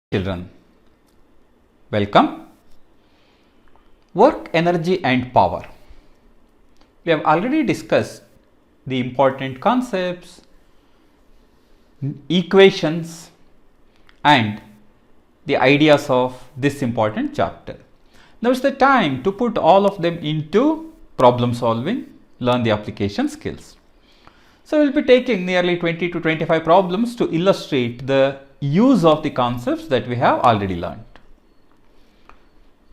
Children, welcome. Work, energy and power. We have already discussed the important concepts, equations and the ideas of this important chapter. Now is the time to put all of them into problem solving, learn the application skills. So we will be taking nearly 20 to 25 problems to illustrate the use of the concepts that we have already learned.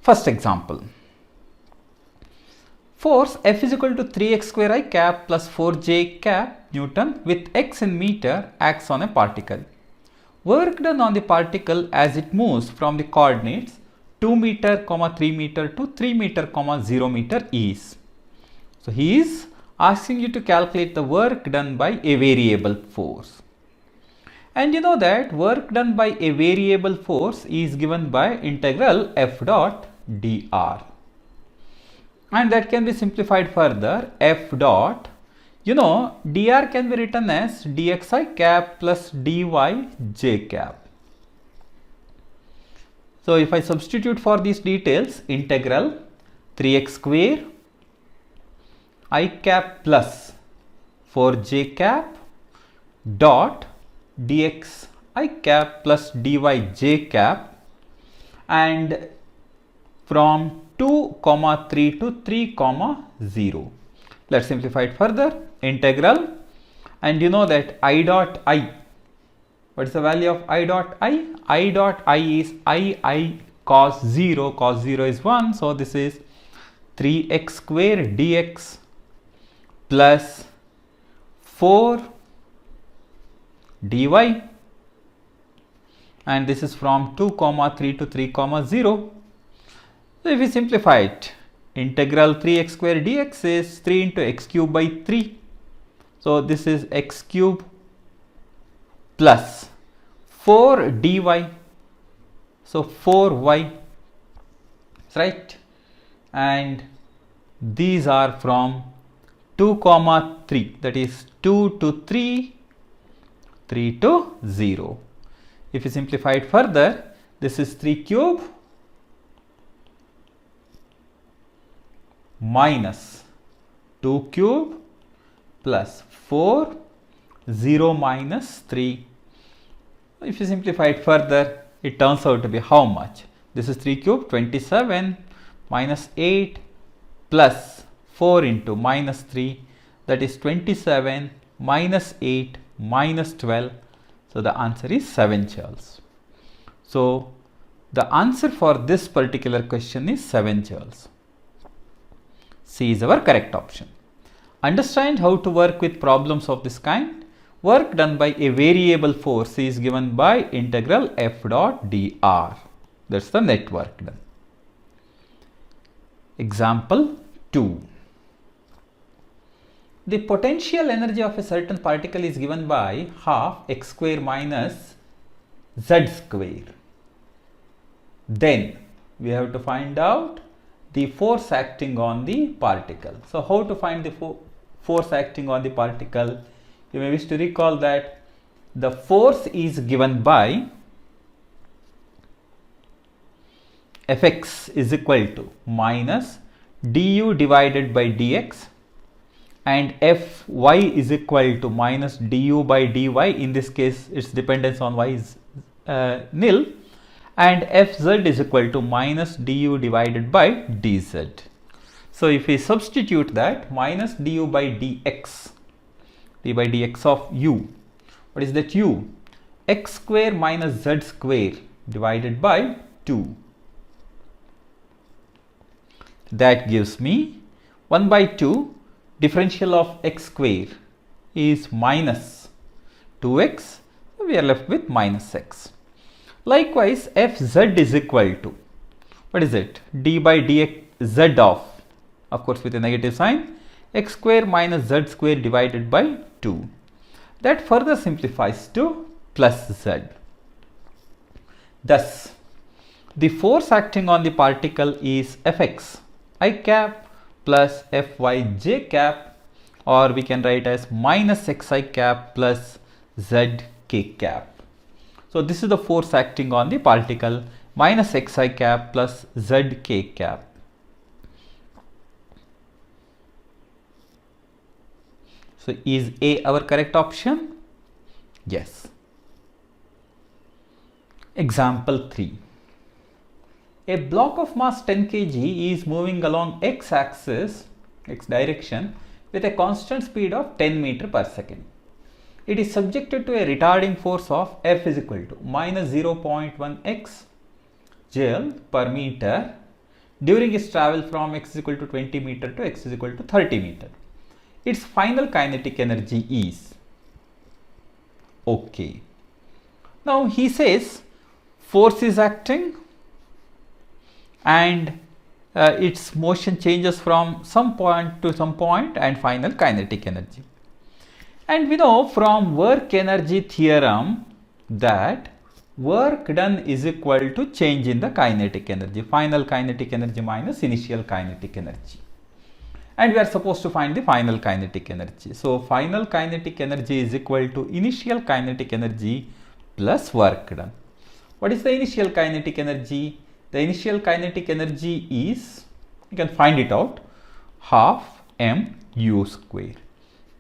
First example. Force F is equal to 3x square I cap plus 4j cap Newton with x in meter acts on a particle. Work done on the particle as it moves from the coordinates 2 meter, 3 meter to 3 meter, 0 meter is. So he is asking you to calculate the work done by a variable force. And you know that work done by a variable force is given by integral f dot dr. And that can be simplified further. F dot, dr can be written as dxi cap plus dyj cap. So if I substitute for these details, integral 3x square I cap plus 4j cap dot dx I cap plus dyj cap, and from 2, 3 to 3, 0. Let's simplify it further. Integral, and you know that I dot I. What is the value of I dot I? I dot I is I cos 0. Cos 0 is 1. So this is 3x square dx plus 4 dy, and this is from 2, 3 to 3, 0. So if we simplify it, integral 3x square dx is 3 into x cube by 3. So this is x cube plus 4 dy. So 4y, right? And these are from 2, 3, that is 2 to 3, 3 to 0. If you simplify it further, this is 3 cube minus 2 cube plus 4, 0 minus 3. If you simplify it further, it turns out to be how much? This is 3 cube, 27 minus 8 plus 4 into minus 3, that is 27 minus 8 minus 12. So the answer is 7 joules. So the answer for this particular question is 7 joules. C is our correct option. Understand how to work with problems of this kind. Work done by a variable force is given by integral f dot dr. That's the net work done. Example 2. The potential energy of a certain particle is given by half x square minus z square. Then we have to find out the force acting on the particle. So how to find the force acting on the particle? You may wish to recall that the force is given by Fx is equal to minus du divided by dx, and Fy is equal to minus du by dy. In this case, its dependence on y is nil, and Fz is equal to minus du divided by dz. So if we substitute that, minus du by dx, d by dx of u, what is that u? X square minus z square divided by 2. That gives me 1 by 2. Differential of x square is minus 2x. We are left with minus x. Likewise, Fz is equal to, what is it? D by dx z of course with a negative sign, x square minus z square divided by 2. That further simplifies to plus z. Thus, the force acting on the particle is Fx I cap plus Fyj cap, or we can write as minus xi cap plus zk cap. So this is the force acting on the particle, minus xi cap plus zk cap. So is A our correct option? Yes. Example 3. A block of mass 10 kg is moving along x-axis, x direction, with a constant speed of 10 meter per second. It is subjected to a retarding force of F is equal to minus 0.1 x joule per meter during its travel from x is equal to 20 meter to x is equal to 30 meter. Its final kinetic energy is, okay. Now he says force is acting and its motion changes from some point to some point and final kinetic energy. And we know from work energy theorem that work done is equal to change in the kinetic energy, final kinetic energy minus initial kinetic energy. And we are supposed to find the final kinetic energy. So final kinetic energy is equal to initial kinetic energy plus work done. What is the initial kinetic energy? The initial kinetic energy is, you can find it out, half mu square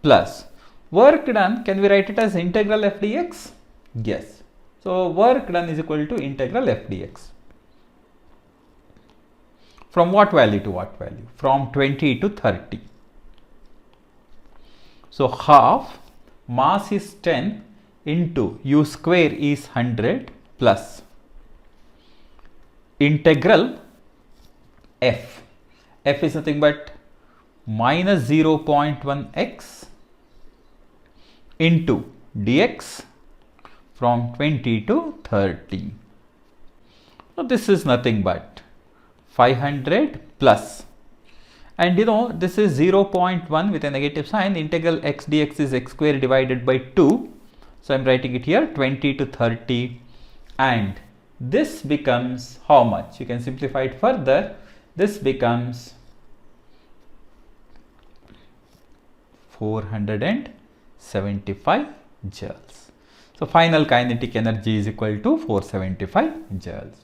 plus work done. Can we write it as integral f dx? Yes. So work done is equal to integral f dx. From what value to what value? From 20 to 30. So half mass is 10 into u square is 100 plus integral f. F is nothing but minus 0.1 x into dx from 20 to 30. So this is nothing but 500 plus, and you know this is 0.1 with a negative sign. Integral x dx is x square divided by 2. So I am writing it here 20 to 30, and this becomes how much? You can simplify it further. This becomes 475 joules. So final kinetic energy is equal to 475 joules.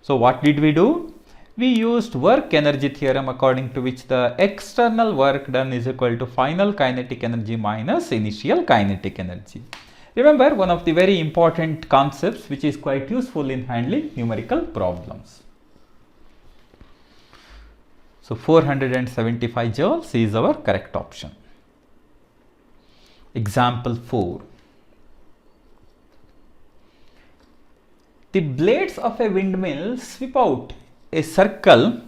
So what did we do? We used work energy theorem, according to which the external work done is equal to final kinetic energy minus initial kinetic energy. Remember, one of the very important concepts which is quite useful in handling numerical problems. So 475 joules is our correct option. Example 4. The blades of a windmill sweep out a circle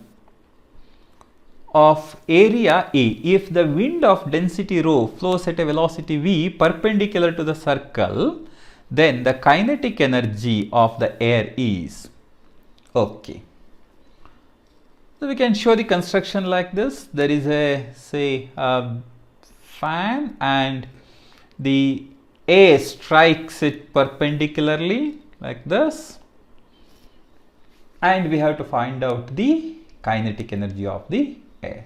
of area A if the wind of density rho flows at a velocity v perpendicular to the circle, then the kinetic energy of the air is, okay. So we can show the construction like this. There is a, say, a fan, and the A strikes it perpendicularly like this, and we have to find out the kinetic energy of the air.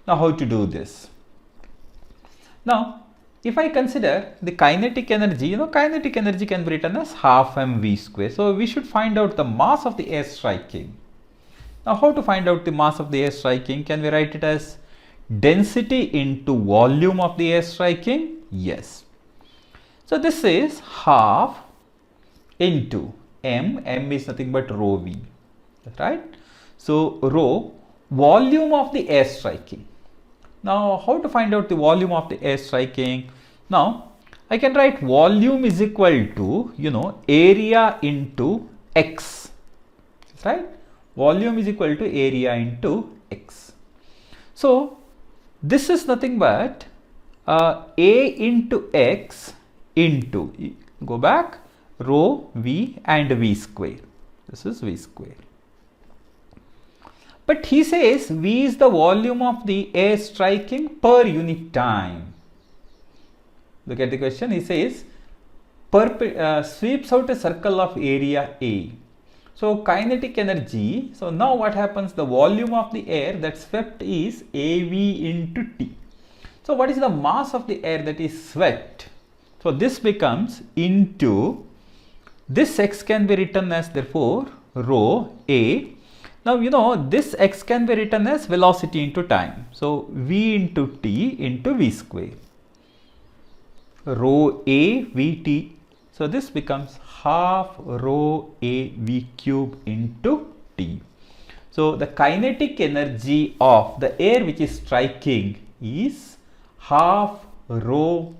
Now how to do this? Now if I consider the kinetic energy, you know, kinetic energy can be written as half mv square. So we should find out the mass of the air striking. Now how to find out the mass of the air striking? Can we write it as density into volume of the air striking? Yes. So this is half into m is nothing but rho v, right? So rho, volume of the air striking. Now how to find out the volume of the air striking? Now I can write volume is equal to, you know, area into x, right? Volume is equal to area into x. So this is nothing but a into x into, go back, rho v and v square. This is v square. But he says v is the volume of the air striking per unit time. Look at the question. He says sweeps out a circle of area A. So kinetic energy. So now what happens? The volume of the air that swept is AV into T. So what is the mass of the air that is swept? So this becomes into This x can be written as therefore rho a. Now you know this x can be written as velocity into time. So v into t into v square. Rho a vt. So this becomes half rho a v cube into t. So the kinetic energy of the air which is striking is half rho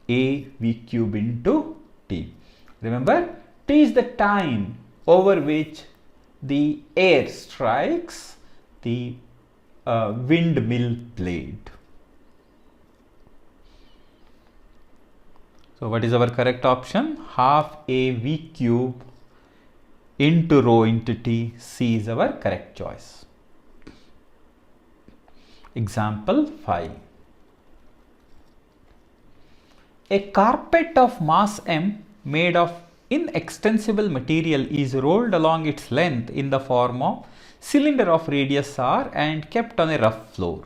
a v cube into t. Remember, t is the time over which the air strikes the windmill blade. So what is our correct option? Half a v cube into rho into t. C is our correct choice. Example 5. A carpet of mass m made of inextensible material is rolled along its length in the form of cylinder of radius r and kept on a rough floor.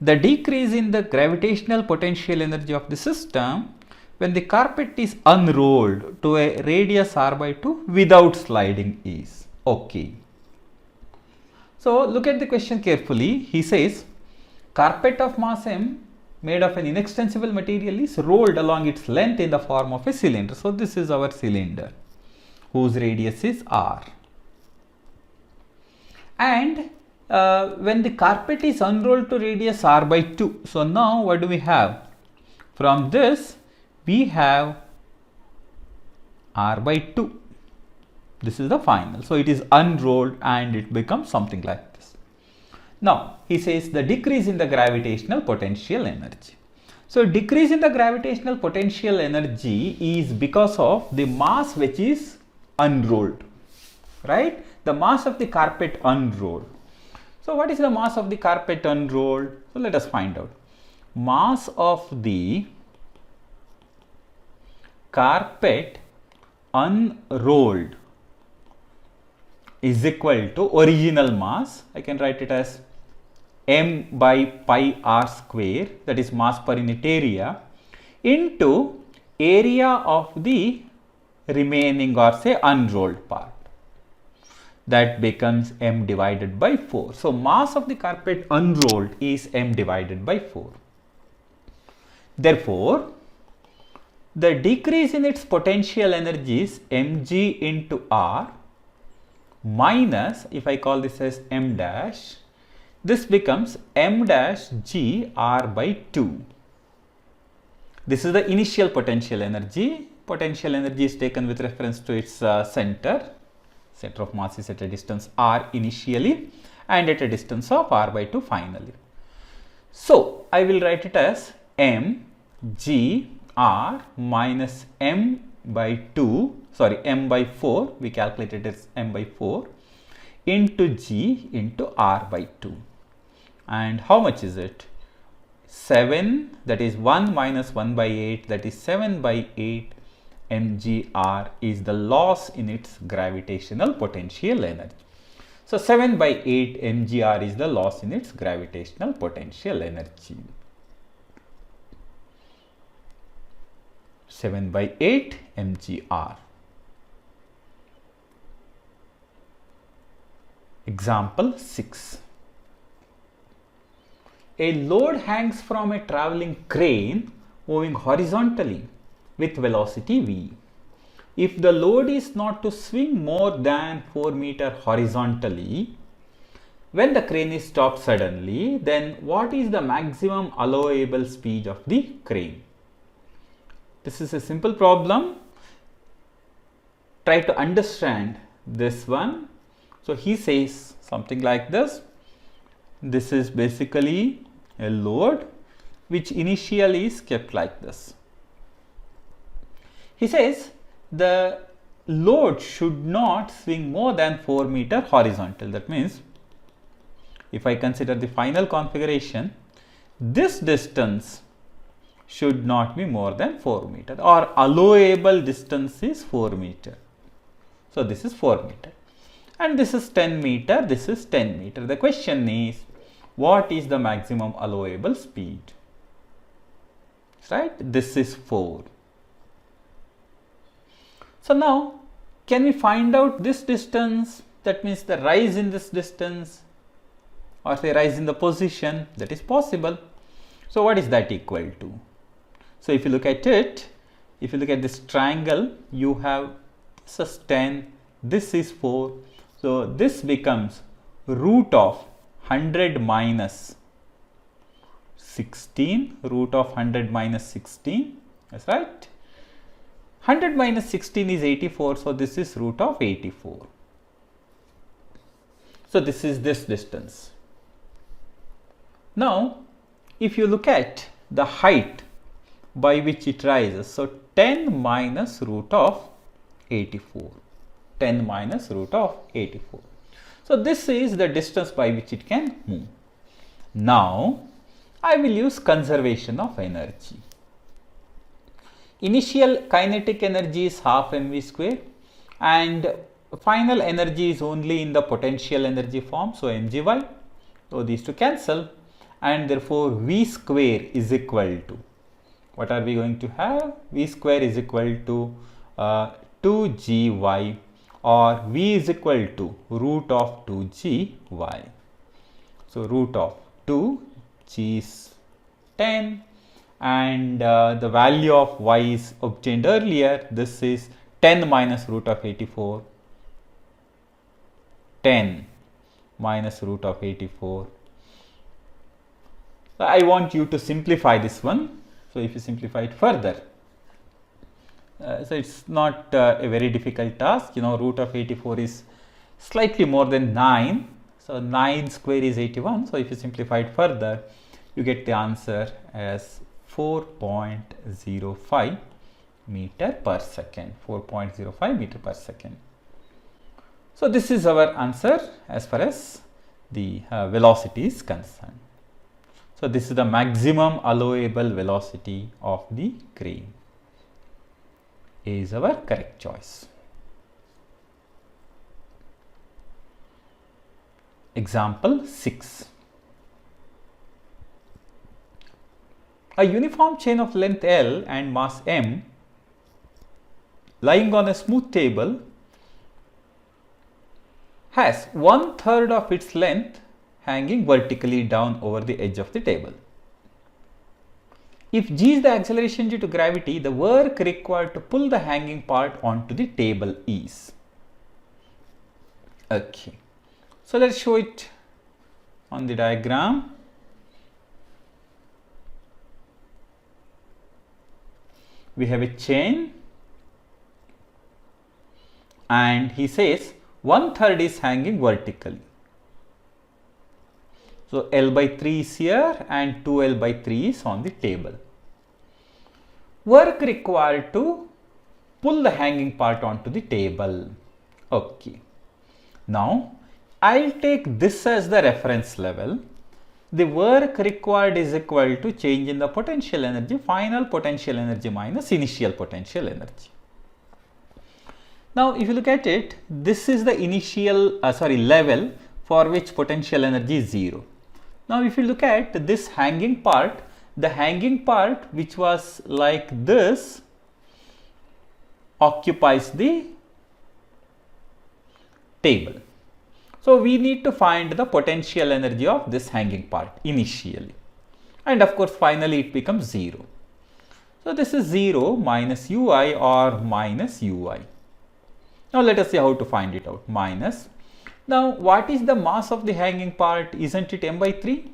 The decrease in the gravitational potential energy of the system when the carpet is unrolled to a radius r by 2 without sliding is okay. So look at the question carefully. He says carpet of mass m made of an inextensible material is rolled along its length in the form of a cylinder. So this is our cylinder whose radius is r. And when the carpet is unrolled to radius r by 2. So now what do we have? From this we have r by 2. This is the final. So it is unrolled and it becomes something like this. Now he says the decrease in the gravitational potential energy. So decrease in the gravitational potential energy is because of the mass which is unrolled, right? The mass of the carpet unrolled. So what is the mass of the carpet unrolled? So let us find out. Mass of the carpet unrolled is equal to original mass. I can write it as m by pi r square, that is mass per unit area, into area of the remaining or say unrolled part. That becomes m divided by 4. So mass of the carpet unrolled is m divided by 4. Therefore, the decrease in its potential energy is mg into r minus, if I call this as m dash, this becomes m dash g r by 2. This is the initial potential energy. Potential energy is taken with reference to its center. Center of mass is at a distance r initially and at a distance of r by 2 finally. So I will write it as m g r minus m by 2, sorry, m by 4, we calculated as m by 4 into g into r by 2. And how much is it? 7, that is 1 minus 1 by 8, that is 7 by 8 mgr is the loss in its gravitational potential energy. So 7 by 8 mgr is the loss in its gravitational potential energy. 7 by 8 mgr. Example 6. A load hangs from a traveling crane moving horizontally with velocity v. If the load is not to swing more than 4 meters horizontally, when the crane is stopped suddenly, then what is the maximum allowable speed of the crane? This is a simple problem. Try to understand this one. So he says something like this. This is basically a load which initially is kept like this. He says the load should not swing more than 4 meters horizontal. That means if I consider the final configuration, this distance should not be more than 4 meters, or allowable distance is 4 meters. So this is 4 meters and this is 10 meters, this is 10 meters. The question is, what is the maximum allowable speed? Right? This is 4. So now can we find out this distance? That means the rise in this distance, or say rise in the position. That is possible. So what is that equal to? So if you look at it, if you look at this triangle, you have this is 10, this is 4. So this becomes root of 100 minus 16, root of 100 minus 16, that's right. 100 minus 16 is 84, so this is root of 84. So this is this distance. Now, if you look at the height by which it rises, so 10 minus root of 84, 10 minus root of 84. So this is the distance by which it can move. Now, I will use conservation of energy. Initial kinetic energy is half mv square and final energy is only in the potential energy form, so mgy. So these two cancel, and therefore v square is equal to, what are we going to have? V square is equal to 2gy, or v is equal to root of 2gy. So root of 2, g is 10, and the value of y is obtained earlier. This is 10 minus root of 84, 10 minus root of 84. So I want you to simplify this one. So if you simplify it further, so it's not a very difficult task. Root of 84 is slightly more than 9. So 9 square is 81. So if you simplify it further, you get the answer as 4.05 meter per second. 4.05 meter per second. So this is our answer as far as the velocity is concerned. So this is the maximum allowable velocity of the crane. A is our correct choice. Example 6. A uniform chain of length L and mass M lying on a smooth table has 1/3 of its length hanging vertically down over the edge of the table. If g is the acceleration due to gravity, the work required to pull the hanging part onto the table is. Okay, so let's show it on the diagram. We have a chain, and he says 1/3 is hanging vertically. So L by 3 is here and 2L by 3 is on the table. Work required to pull the hanging part onto the table. Okay. Now I'll take this as the reference level. The work required is equal to change in the potential energy, final potential energy minus initial potential energy. Now if you look at it, this is the initial level for which potential energy is 0. Now if you look at this hanging part, the hanging part which was like this occupies the table. So we need to find the potential energy of this hanging part initially, and of course finally it becomes 0. So this is 0 minus ui or minus ui. Now let us see how to find it out. Minus. Now what is the mass of the hanging part? Isn't it m by 3?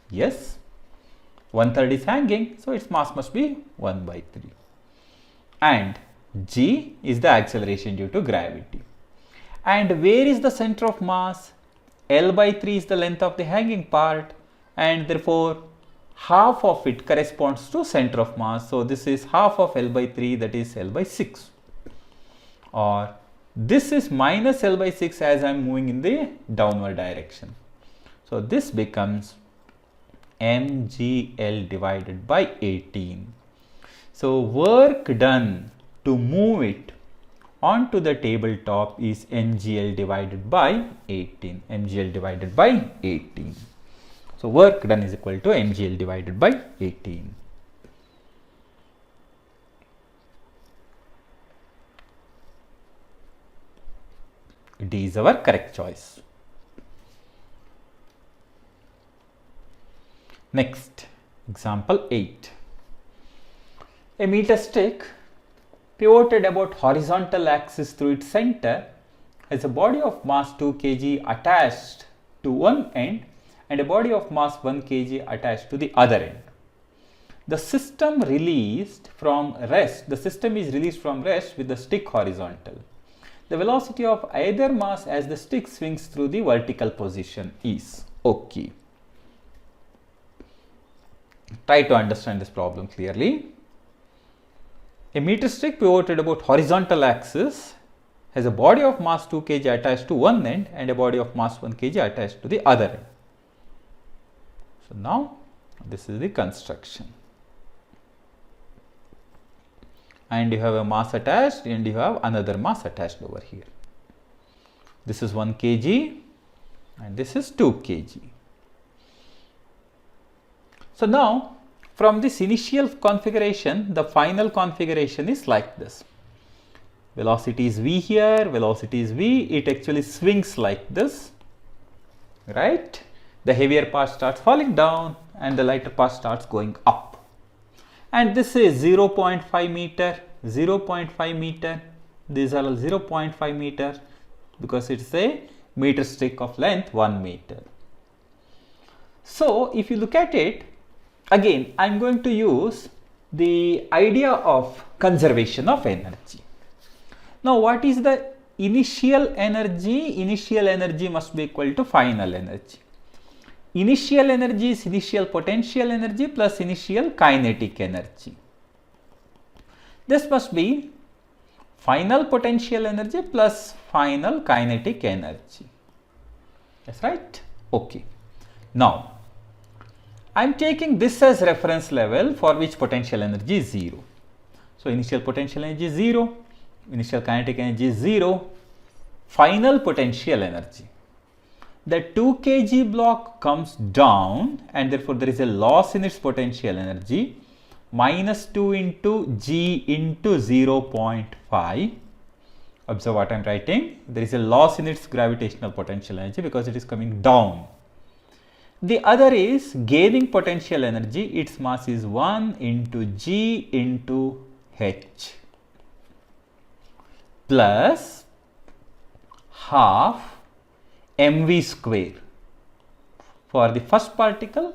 Yes. 1/3 is hanging, so its mass must be 1 by 3. And g is the acceleration due to gravity. And where is the center of mass? L by 3 is the length of the hanging part, and therefore half of it corresponds to center of mass. So this is half of L by 3, that is L by 6. Or this is minus L by 6 as I am moving in the downward direction. So this becomes mgl divided by 18. So work done to move it onto the tabletop is mgl divided by 18. mgl divided by 18. So work done is equal to mgl divided by 18. D is our correct choice. Next, example 8. A meter stick pivoted about horizontal axis through its center has a body of mass 2 kg attached to one end and a body of mass 1 kg attached to the other end. The system is released from rest with the stick horizontal. The velocity of either mass as the stick swings through the vertical position is okay. Try to understand this problem clearly. A meter stick pivoted about horizontal axis has a body of mass 2 kg attached to one end and a body of mass 1 kg attached to the other end. So now this is the construction. And you have a mass attached and you have another mass attached over here. This is 1 kg and this is 2 kg. So now from this initial configuration, the final configuration is like this. Velocity is v here, velocity is v, it actually swings like this, right? The heavier part starts falling down and the lighter part starts going up. And this is 0.5 meter, 0.5 meter, these are all 0.5 meter because it's a meter stick of length 1 meter. So if you look at it, again I am going to use the idea of conservation of energy. Now what is the initial energy? Initial energy must be equal to final energy. Initial energy is initial potential energy plus initial kinetic energy. This must be final potential energy plus final kinetic energy. That's right? Okay. Now, I am taking this as reference level for which potential energy is 0. So, initial potential energy is 0, initial kinetic energy is 0, final potential energy. The 2 kg block comes down and therefore there is a loss in its potential energy, minus 2 into g into 0.5. Observe what I am writing. There is a loss in its gravitational potential energy because it is coming down. The other is gaining potential energy. Its mass is 1 into g into h plus half mv square for the first particle,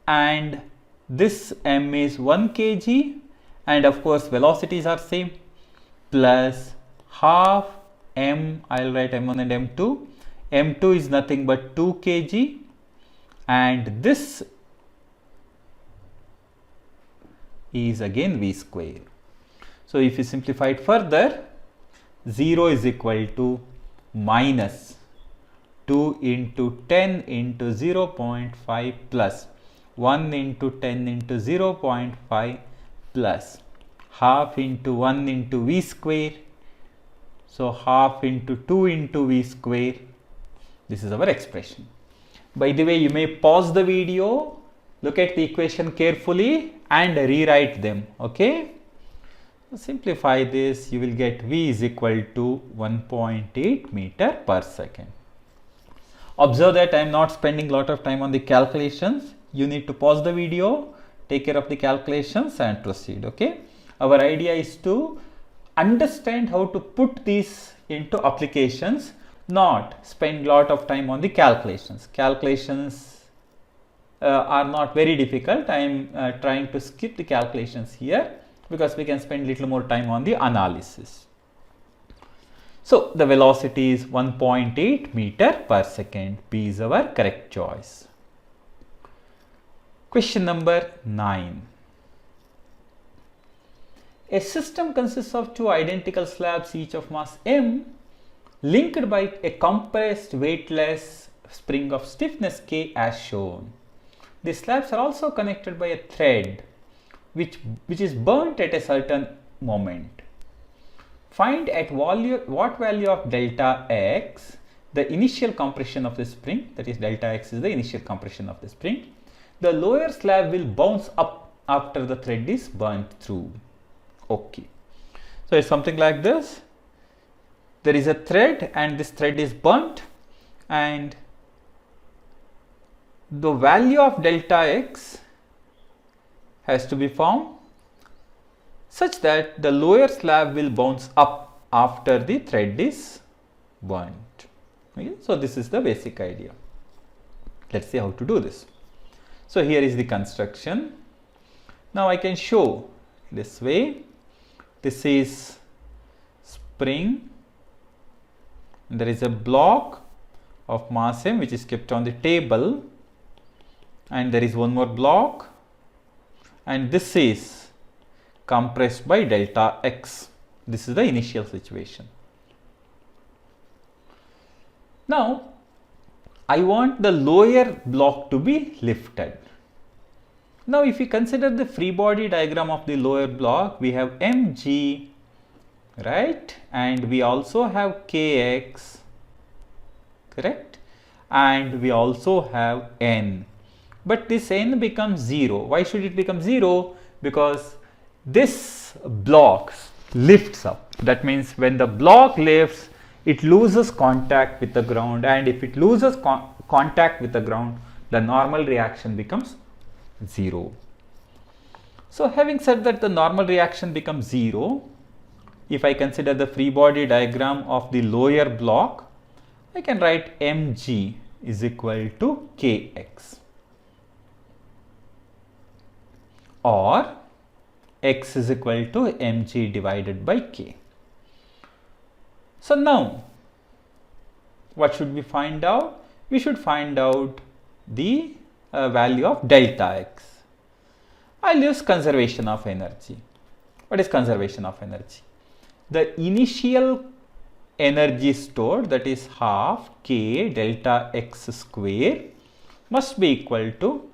and this m is 1 kg and of course velocities are same, plus half m, I will write m1 and m2. m2 is nothing but 2 kg and this is again v square. So if you simplify it further, 0 is equal to minus 2 into 10 into 0.5 plus 1 into 10 into 0.5 plus half into 1 into v square. So half into 2 into v square. This is our expression. By the way, you may pause the video, look at the equation carefully and rewrite them. Okay. Simplify this, you will get v is equal to 1.8 meter per second. Observe that I am not spending a lot of time on the calculations. You need to pause the video, take care of the calculations and proceed. Okay. Our idea is to understand how to put these into applications, not spend a lot of time on the calculations. Calculations are not very difficult. I am trying to skip the calculations here because we can spend little more time on the analysis. So the velocity is 1.8 meter per second. B is our correct choice. Question number 9. A system consists of two identical slabs, each of mass m, linked by a compressed weightless spring of stiffness K as shown. The slabs are also connected by a thread which is burnt at a certain moment. Find at what value of delta x the initial compression of the spring, that is delta x is the initial compression of the spring. The lower slab will bounce up after the thread is burnt through. Okay. So it's something like this. there is a thread and this thread is burnt, and the value of delta x has to be found such that the lower slab will bounce up after the thread is burnt. Okay? So this is the basic idea. Let's see how to do this. So here is the construction. Now I can show this way. This is spring. There is a block of mass m which is kept on the table, and there is one more block, and this is compressed by delta x. This is the initial situation. Now I want the lower block to be lifted. Now if we consider the free body diagram of the lower block, we have mg, right, and we also have kx, correct, and we also have n, but this n becomes 0. Why should it become 0? Because this block lifts up. That means when the block lifts, it loses contact with the ground, and if it loses contact with the ground, the normal reaction becomes 0. So having said that the normal reaction becomes 0, if I consider the free body diagram of the lower block, I can write mg is equal to kx, or x is equal to mg divided by k. So now what should we find out? We should find out the value of delta x. I'll use conservation of energy. What is conservation of energy? The initial energy stored, that is half k delta x square, must be equal to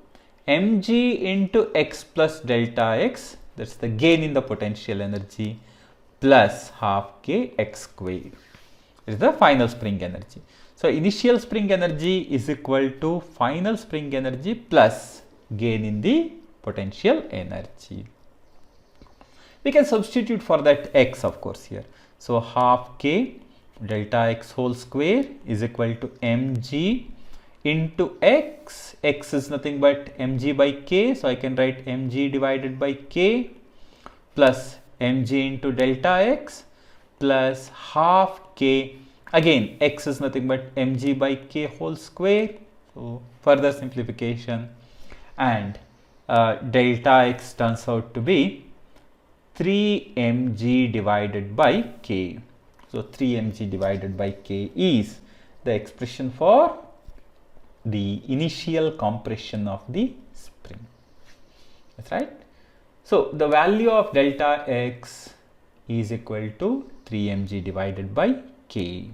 mg into x plus delta x, that's the gain in the potential energy, plus half k x square. This is the final spring energy. So initial spring energy is equal to final spring energy plus gain in the potential energy. We can substitute for that x, of course, here. So half k delta x whole square is equal to mg into x. X is nothing but mg by k, so I can write mg divided by k plus mg into delta x plus half k. Again, x is nothing but mg by k whole square. So further simplification, and delta x turns out to be 3 mg divided by k. So 3 mg divided by k is the expression for the initial compression of the spring. That's right. So the value of delta x is equal to 3 mg divided by k.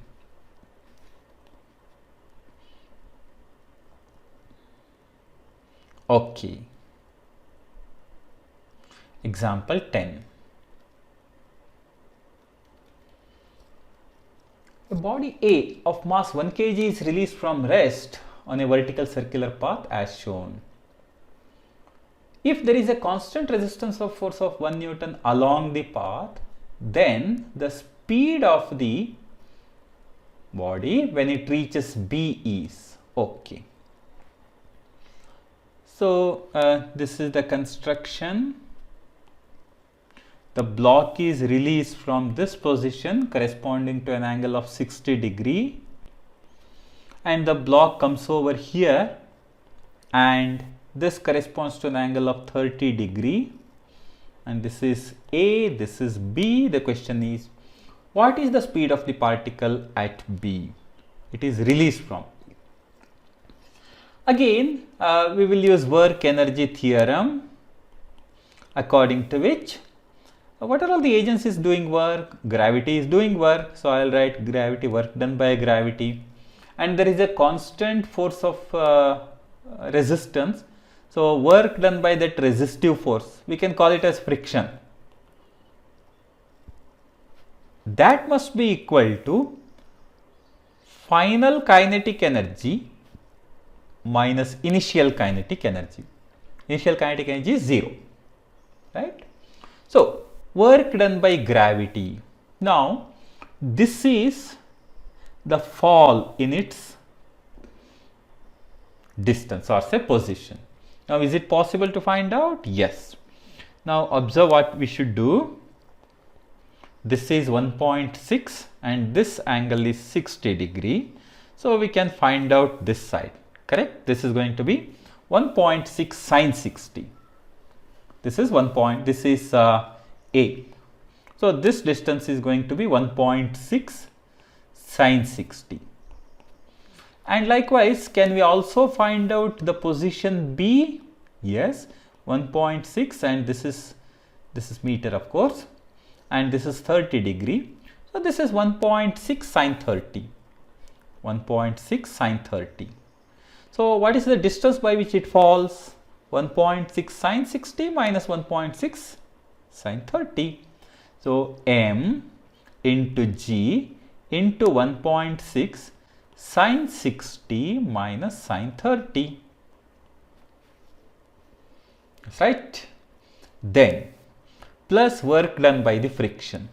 Okay. Example 10. A body A of mass 1 kg is released from rest on a vertical circular path as shown. If there is a constant resistance of force of 1 Newton along the path, then the speed of the body when it reaches B is okay. So this is the construction. The block is released from this position corresponding to an angle of 60 degree, and the block comes over here, and this corresponds to an angle of 30 degree, and this is A, this is B. The question is, what is the speed of the particle at B? It is released from. Again, we will use work energy theorem, according to which what are all the agencies doing work? Gravity is doing work, so I will write gravity, work done by gravity, and there is a constant force of resistance. So work done by that resistive force, we can call it as friction. That must be equal to final kinetic energy minus initial kinetic energy. Initial kinetic energy is 0, right? So work done by gravity. Now this is the fall in its distance or say position. Now is it possible to find out? Yes. Now observe what we should do. This is 1.6 and this angle is 60 degree. So we can find out this side, correct? This is going to be 1.6 sine 60. This is A. So this distance is going to be 1.6 sine 60. And likewise, can we also find out the position B? Yes, 1.6 and this is meter of course, and this is 30 degree. So this is 1.6 sine 30. 1.6 sine 30. So what is the distance by which it falls? 1.6 sine 60 minus 1.6 sine 30. So m into g into 1.6 sine 60 minus sine 30. That's right. Then plus work done by the friction.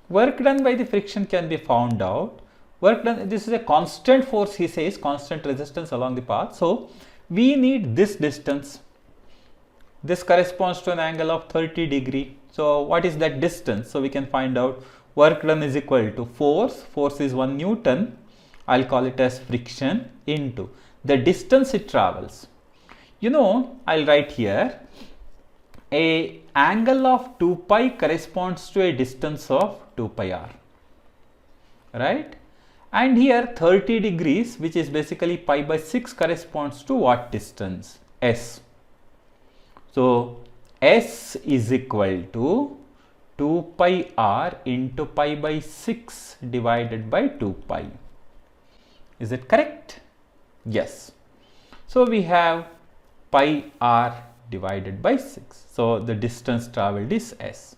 Work done by the friction can be found out. Work done, this is a constant force, he says, constant resistance along the path. So we need this distance. This corresponds to an angle of 30 degree. So what is that distance? So we can find out work done is equal to force. Force is 1 Newton. I'll call it as friction into the distance it travels. You know, I'll write here a angle of 2 pi corresponds to a distance of 2 pi r, right? And here 30 degrees, which is basically pi by 6, corresponds to what distance? S. So S is equal to 2 pi r into pi by 6 divided by 2 pi. Is it correct? Yes. So we have pi r divided by 6. So the distance traveled is S.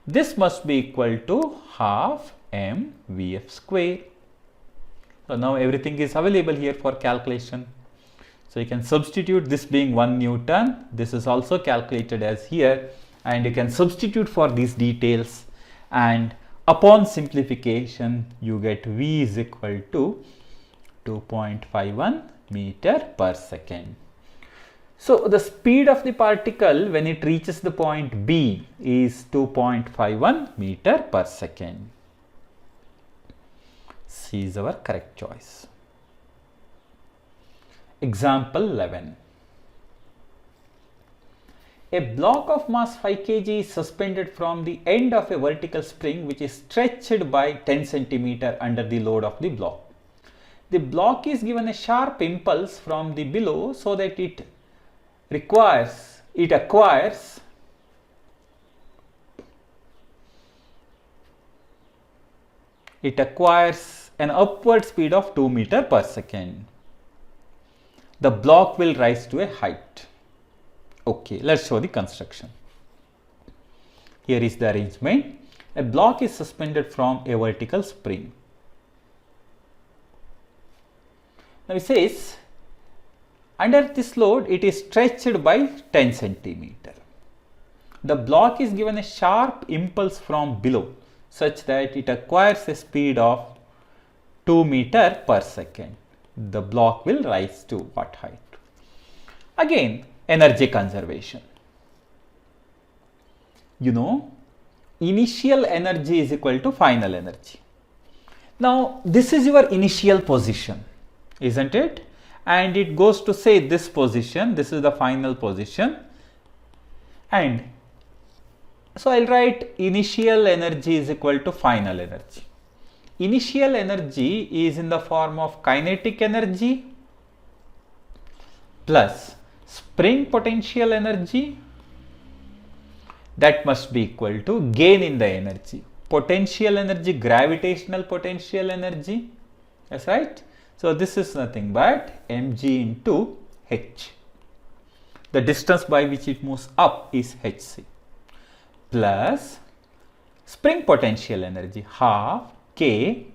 This must be equal to half m Vf square. So now everything is available here for calculation. So you can substitute this being 1 Newton. This is also calculated as here, and you can substitute for these details, and upon simplification you get V is equal to 2.51 meter per second. So the speed of the particle when it reaches the point B is 2.51 meter per second. C is our correct choice. Example 11. A block of mass 5 kg is suspended from the end of a vertical spring which is stretched by 10 cm under the load of the block. The block is given a sharp impulse from the below so that it acquires an upward speed of 2 meter per second. The block will rise to a height. Okay, let's show the construction. Here is the arrangement. A block is suspended from a vertical spring. Now it says under this load it is stretched by 10 centimeter. The block is given a sharp impulse from below such that it acquires a speed of 2 meter per second. The block will rise to what height? Again, energy conservation. You know, initial energy is equal to final energy. Now, this is your initial position, isn't it? And it goes to say this position, this is the final position. And so I'll write initial energy is equal to final energy. Initial energy is in the form of kinetic energy plus spring potential energy, that must be equal to gain in the energy. Potential energy, gravitational potential energy, that's right. So this is nothing but mg into h. The distance by which it moves up is hc, plus spring potential energy half k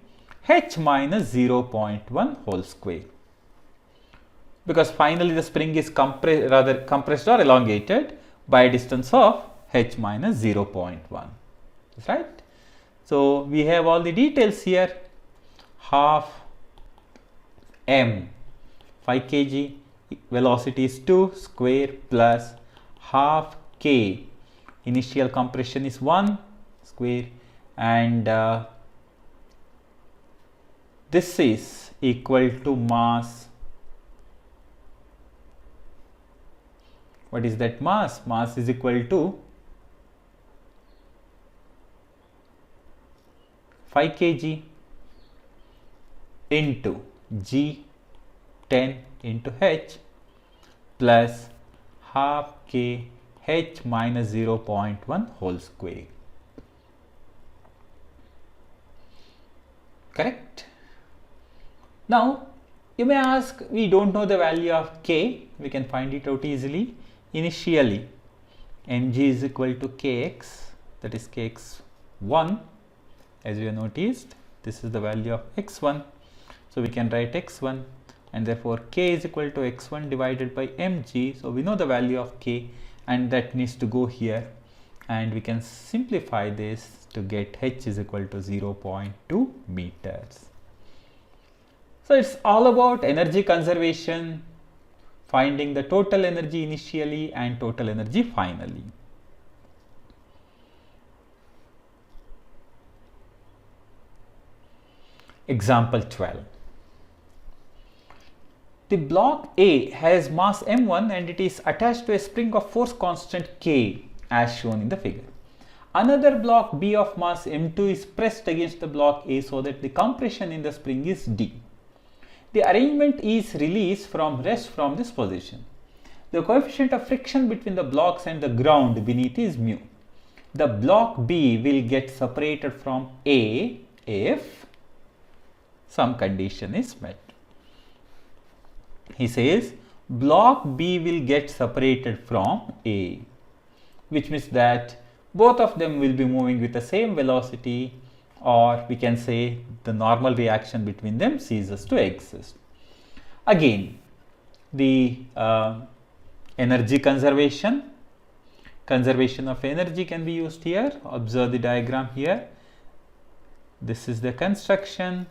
h minus 0.1 whole square, because finally the spring is compressed or elongated by a distance of h minus 0.1. That's right. So we have all the details here. Half m 5 kg, velocity is 2 square, plus half k, initial compression is 1 square, and this is equal to mass. What is that mass? Mass is equal to 5 kg into g 10 into h plus half k h minus 0.1 whole square. Correct? Now you may ask, we don't know the value of k, we can find it out easily. Initially mg is equal to kx, that is kx1, as we have noticed this is the value of x1, so we can write x1, and therefore k is equal to x1 divided by mg. So we know the value of k, and that needs to go here, and we can simplify this to get h is equal to 0.2 meters. So it's all about energy conservation, finding the total energy initially and total energy finally. Example 12. The block A has mass m1 and it is attached to a spring of force constant k as shown in the figure. Another block B of mass m2 is pressed against the block A so that the compression in the spring is D. The arrangement is released from rest from this position. The coefficient of friction between the blocks and the ground beneath is mu. The block B will get separated from A if some condition is met. He says block B will get separated from A, which means that both of them will be moving with the same velocity, or we can say the normal reaction between them ceases to exist. Again, the energy conservation of energy can be used here. Observe the diagram here. This is the construction,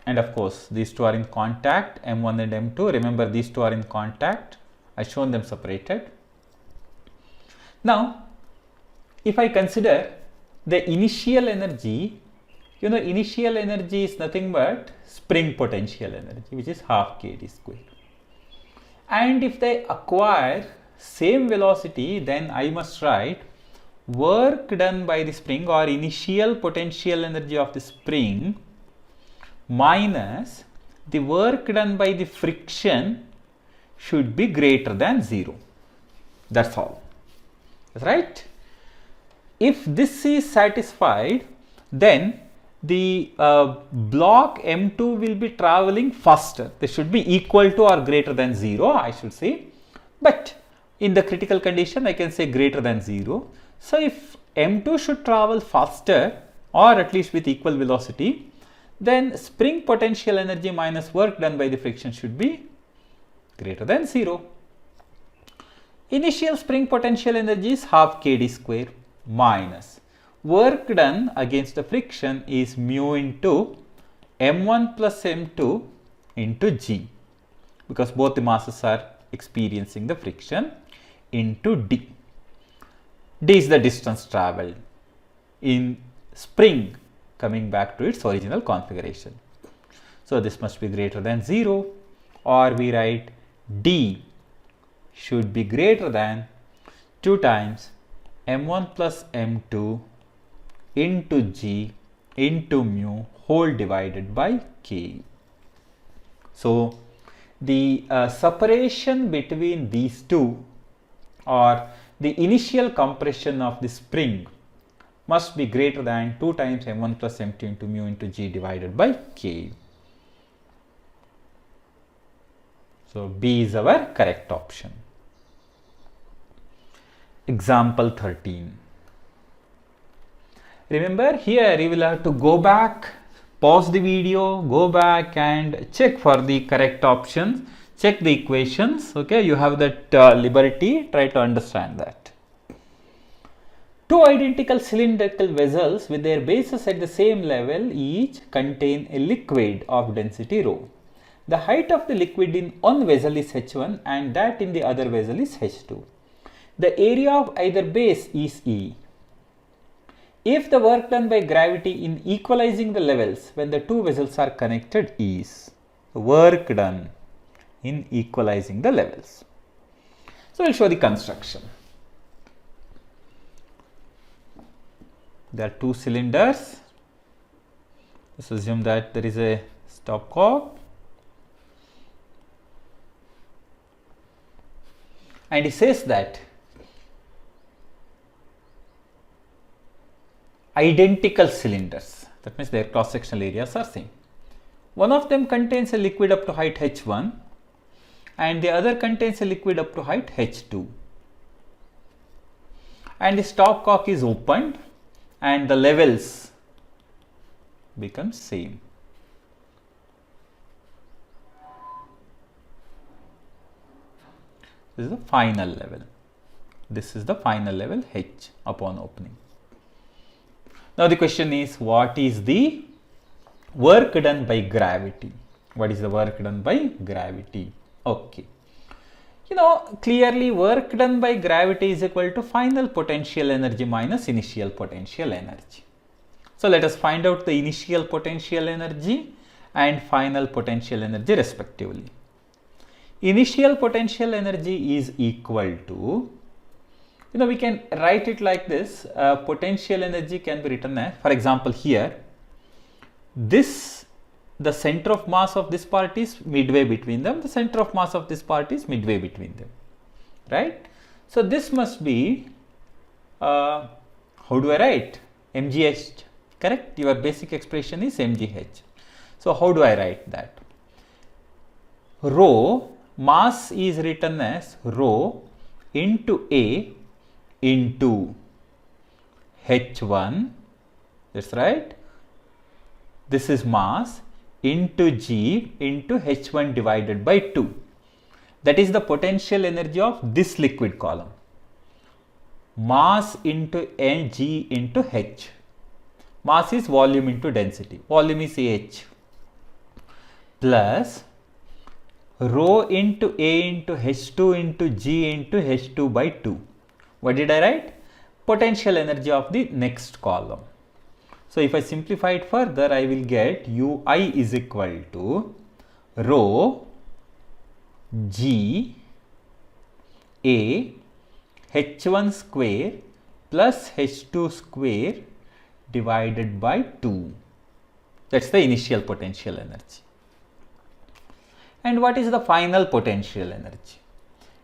and of course these two are in contact, m1 and m2. Remember, these two are in contact. I shown them separated. Now if I consider the initial energy, you know, initial energy is nothing but spring potential energy, which is half kd square. And if they acquire same velocity, then I must write work done by the spring, or initial potential energy of the spring, minus the work done by the friction should be greater than 0. That's all. That's right. If this is satisfied, then the block m2 will be traveling faster. They should be equal to or greater than 0, I should say. But in the critical condition, I can say greater than 0. So if m2 should travel faster, or at least with equal velocity, then spring potential energy minus work done by the friction should be greater than 0. Initial spring potential energy is half kd square minus work done against the friction is mu into m1 plus m2 into g, because both the masses are experiencing the friction, into d. D is the distance travelled in spring coming back to its original configuration. So this must be greater than 0, or we write d should be greater than 2 times m1 plus m2 into g into mu whole divided by k. So the separation between these two, or the initial compression of the spring, must be greater than 2 times m1 plus m2 into mu into g divided by k. So B is our correct option. Example 13. Remember, here you will have to go back, pause the video, go back and check for the correct options, check the equations. Okay, you have that liberty, try to understand that. Two identical cylindrical vessels with their bases at the same level each contain a liquid of density rho. The height of the liquid in one vessel is h1 and that in the other vessel is h2. The area of either base is E. If the work done by gravity in equalizing the levels when the two vessels are connected is work done in equalizing the levels. So, we will show the construction. There are two cylinders. Let's assume that there is a stopcock and he says that identical cylinders, that means their cross sectional areas are same. One of them contains a liquid up to height h1 and the other contains a liquid up to height h2, and the stopcock is opened and the levels become same. This is the final level. This is the final level h upon opening. Now the question is, what is the work done by gravity? What is the work done by gravity? Okay. Clearly work done by gravity is equal to final potential energy minus initial potential energy. So let us find out the initial potential energy and final potential energy respectively. Initial potential energy is equal to, we can write it like this. Potential energy can be written as, for example, here, the center of mass of this part is midway between them, the center of mass of this part is midway between them, right? So this must be, how do I write? mgh, correct? Your basic expression is mgh. So how do I write that? Rho, mass is written as rho into A into h1, that's right. This is mass into G into h1 divided by 2. That is the potential energy of this liquid column. Mass into G into H. Mass is volume into density. Volume is H. Plus rho into A into H2 into G into H2 by 2. What did I write? Potential energy of the next column. So if I simplify it further, I will get Ui is equal to rho G A H1 square plus H2 square divided by 2. That's the initial potential energy. And what is the final potential energy?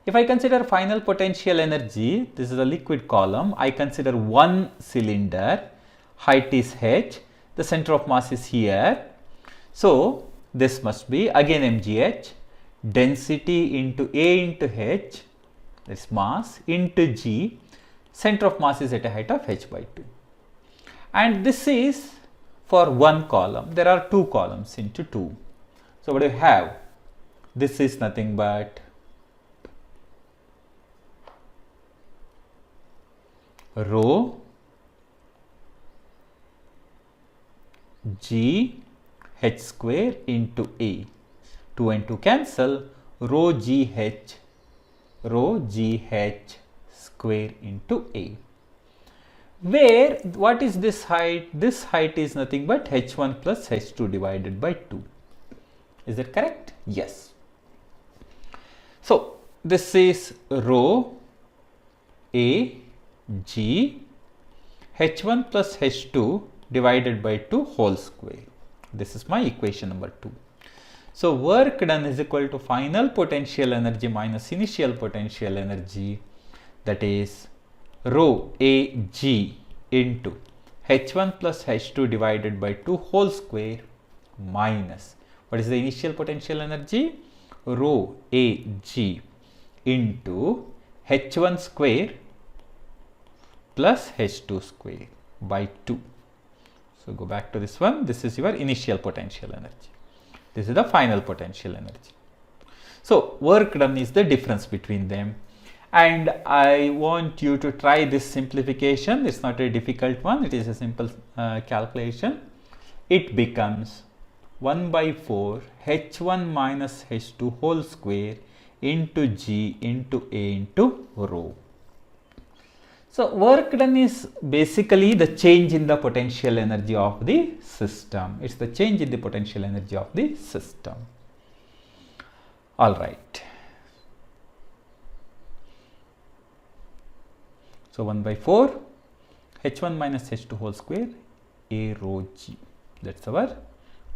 If I consider final potential energy, this is a liquid column. I consider one cylinder. Height is h, the center of mass is here. So this must be again mgh, density into A into h, that's mass, into G, center of mass is at a height of h by 2. And this is for one column. There are two columns into 2. So what do you have? This is nothing but rho G h square into A. 2 and 2 cancel. Rho G h square into A. Where, what is this height? This height is nothing but h1 plus h2 divided by 2. Is that correct? Yes. So this is rho A G h1 plus h2 divided by 2 whole square. This is my equation number 2. So work done is equal to final potential energy minus initial potential energy, that is rho A G into h1 plus h2 divided by 2 whole square minus, what is the initial potential energy? Rho A G into h1 square plus h2 square by 2. So go back to this one. This is your initial potential energy. This is the final potential energy. So work done is the difference between them. and I want you to try this simplification. It's not a difficult one, it is a simple calculation. It becomes 1 by 4 h1 minus h2 whole square into g into a into rho. So work done is basically the change in the potential energy of the system. It's the change in the potential energy of the system. All right. So 1 by 4 h1 minus h2 whole square a rho g. That's our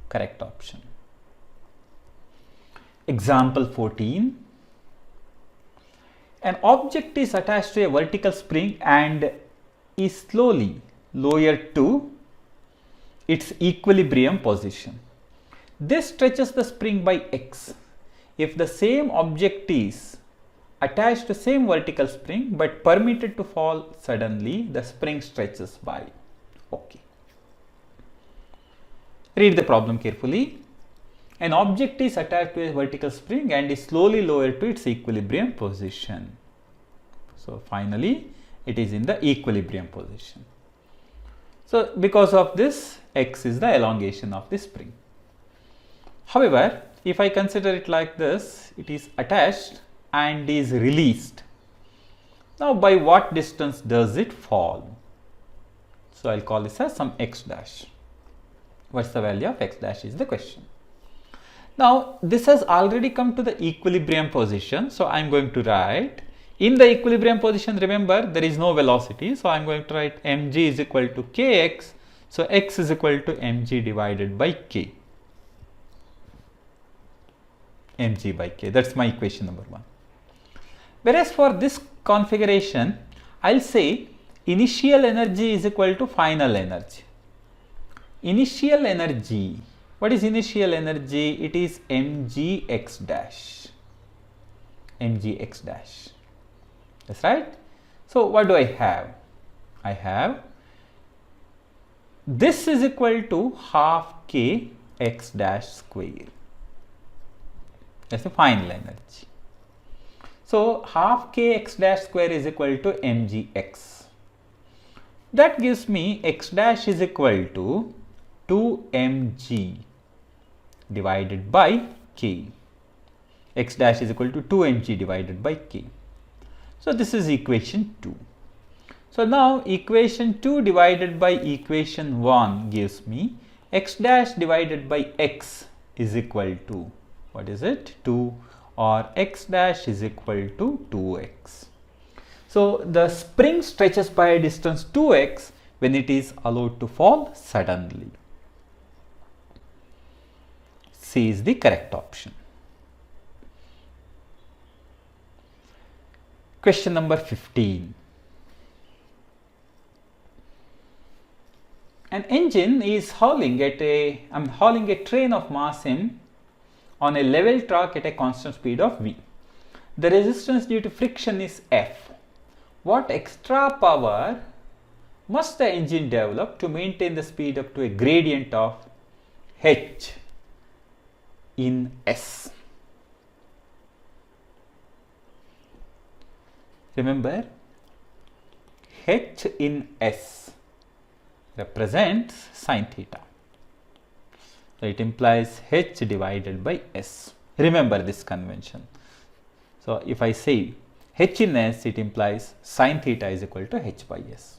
correct option. Example 14. An object is attached to a vertical spring and is slowly lowered to its equilibrium position. This stretches the spring by x. If the same object is attached to same vertical spring but permitted to fall suddenly, the spring stretches by. Okay. Read the problem carefully. An object is attached to a vertical spring and is slowly lowered to its equilibrium position. So finally, it is in the equilibrium position. So because of this, x is the elongation of the spring. However, if I consider it like this, it is attached and is released. Now by what distance does it fall? So I'll call this as some x dash. What's the value of x dash is the question. Now this has already come to the equilibrium position, so I'm going to write in the equilibrium position. Remember, there is no velocity, so I'm going to write mg is equal to kx. So x is equal to mg divided by k. Mg by k, that's my equation number 1. Whereas for this configuration, I'll say initial energy is equal to final energy. Initial energy, what is initial energy? It is mg x dash. Mg x dash. That's right. So what do I have? I have this is equal to half k x dash square. That's the final energy. So half k x dash square is equal to mgx. That gives me x dash is equal to 2mg divided by k. X dash is equal to 2mg divided by k. So this is equation 2. So now equation 2 divided by equation 1 gives me x dash divided by x is equal to, what is it? 2, or x dash is equal to 2x. So the spring stretches by a distance 2x when it is allowed to fall suddenly. C is the correct option. Question number 15. An engine is hauling a train of mass m on a level track at a constant speed of v. The resistance due to friction is F. What extra power must the engine develop to maintain the speed up to a gradient of h in S? Remember, h in S represents sin theta. So it implies h divided by S. Remember this convention. So if I say h in S, it implies sin theta is equal to h by S.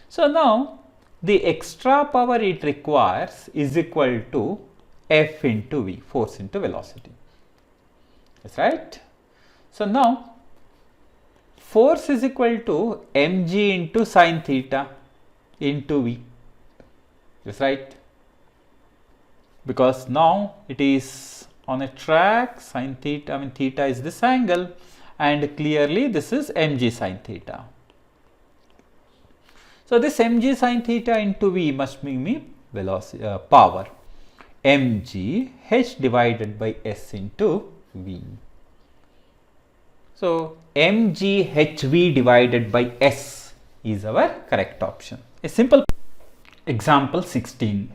So now the extra power it requires is equal to F into V, force into velocity. That's right. So now force is equal to mg into sin theta into V. That's right. Because now it is on a track, sin theta, theta is this angle, and clearly this is mg sin theta. So this mg sin theta into V must give me velocity, power, mg h divided by S into V. So mg hv divided by S is our correct option. A simple example 16.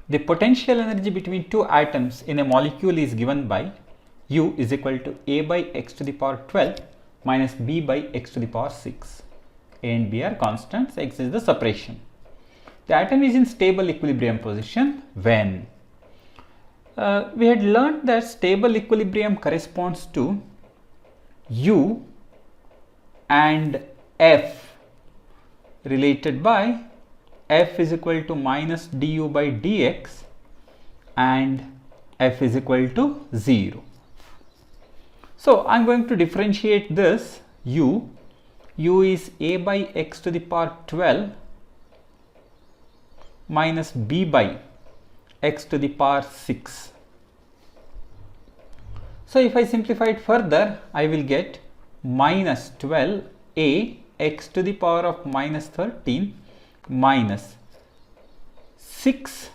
The potential energy between two atoms in a molecule is given by u is equal to a by x to the power 12 minus b by x to the power 6. A and b are constants, x is the separation. The atom is in stable equilibrium position when we had learned that stable equilibrium corresponds to u and f related by f is equal to minus du by dx and f is equal to 0. So I am going to differentiate this u is a by x to the power 12 minus b by x to the power 6. So if I simplify it further, I will get minus 12a x to the power of minus 13 minus 6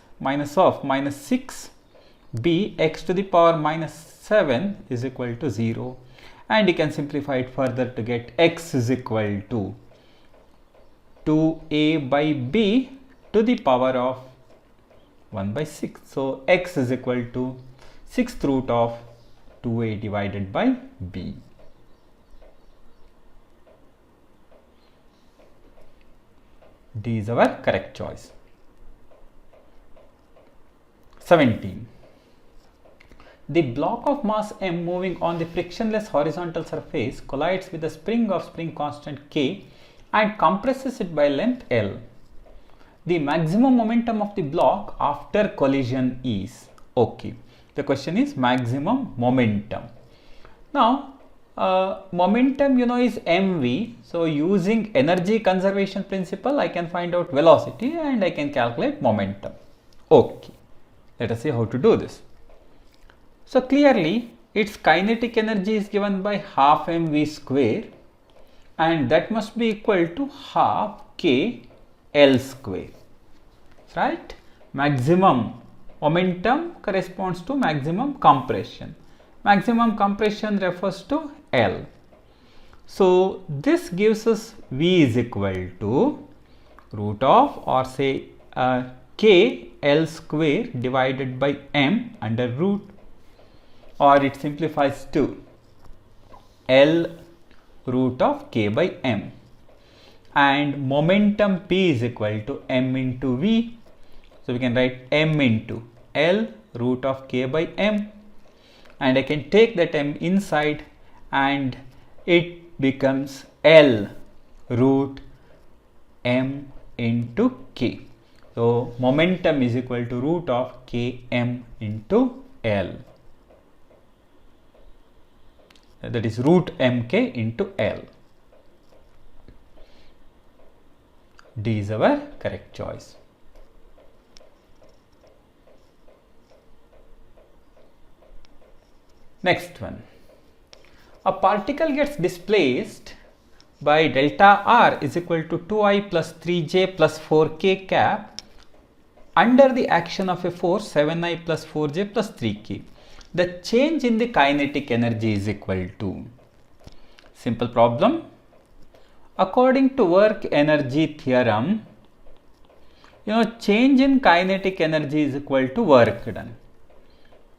b x to the power minus 7 is equal to 0, and you can simplify it further to get x is equal to 2a by b to the power of 1 by 6. So x is equal to 6th root of 2a divided by b. D is our correct choice. 17. The block of mass m moving on the frictionless horizontal surface collides with a spring of spring constant k and compresses it by length L. The maximum momentum of the block after collision is, okay, the question is maximum momentum. Now momentum is mv, so using energy conservation principle I can find out velocity and I can calculate momentum. Okay, let us see how to do this. So clearly its kinetic energy is given by half mv square, and that must be equal to half k L square, right? Maximum momentum corresponds to maximum compression. Maximum compression refers to L. So this gives us V is equal to root of, or say k L square divided by m under root, or it simplifies to L root of k by m, and momentum P is equal to m into V. So we can write m into L root of k by m, and I can take that m inside and it becomes L root m into k. So momentum is equal to root of km into L, that is root mk into L. D is our correct choice. Next one, a particle gets displaced by delta r is equal to 2i plus 3j plus 4k cap under the action of a force 7i plus 4j plus 3k. The change in the kinetic energy is equal to, simple problem. According to work energy theorem, change in kinetic energy is equal to work done.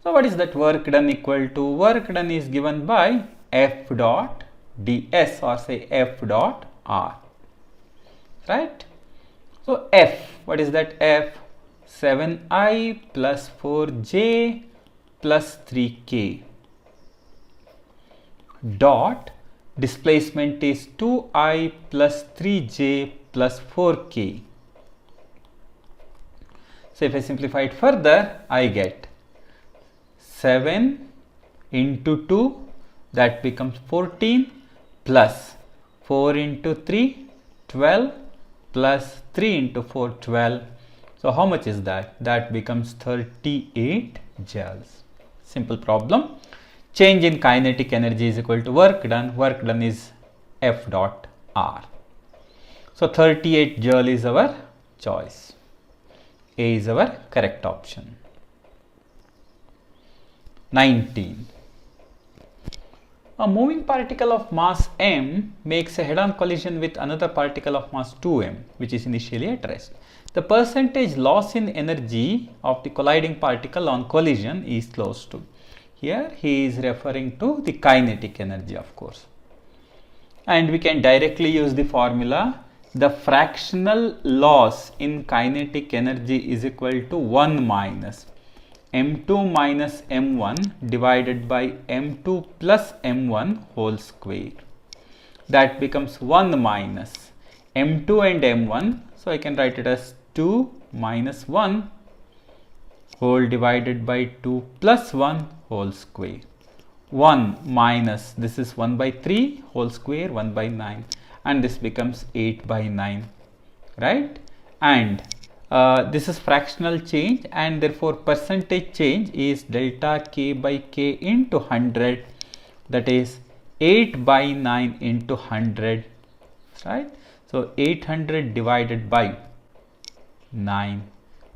So what is that work done equal to? Work done is given by F dot ds, or say F dot r, right? So F, what is that? F 7i plus 4j plus 3k dot displacement is 2i plus 3j plus 4k. So if I simplify it further, I get 7 into 2, that becomes 14, plus 4 into 3, 12, plus 3 into 4, 12. So how much is that? That becomes 38 joules. Simple problem. Change in kinetic energy is equal to work done. Work done is F dot R. So 38 joule is our choice. A is our correct option. 19. A moving particle of mass m makes a head-on collision with another particle of mass 2m, which is initially at rest. The percentage loss in energy of the colliding particle on collision is close to. Here he is referring to the kinetic energy, of course. And we can directly use the formula. The fractional loss in kinetic energy is equal to 1 minus m2 minus m1 divided by m2 plus m1 whole square. That becomes 1 minus m2 and m1. So I can write it as 2 minus 1 whole divided by 2 plus 1 whole square. 1 minus, this is 1 by 3 whole square, 1 by 9, and this becomes 8 by 9, right? And this is fractional change, and therefore percentage change is delta k by k into 100, that is 8 by 9 into 100, right? So 800 divided by 9,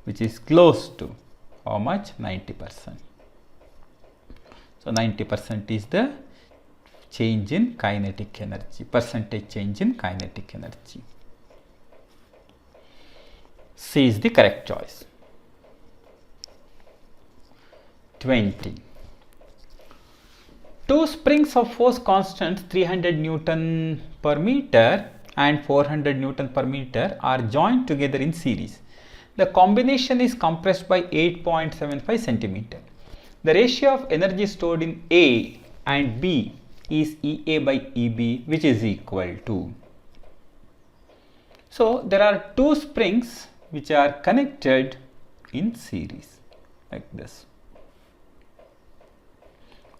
which is close to how much? 90%. So 90% is the change in kinetic energy, percentage change in kinetic energy. C is the correct choice. 20. Two springs of force constants 300 Newton per meter and 400 Newton per meter are joined together in series. The combination is compressed by 8.75 centimeter. The ratio of energy stored in A and B is EA by EB, which is equal to. So there are two springs which are connected in series like this.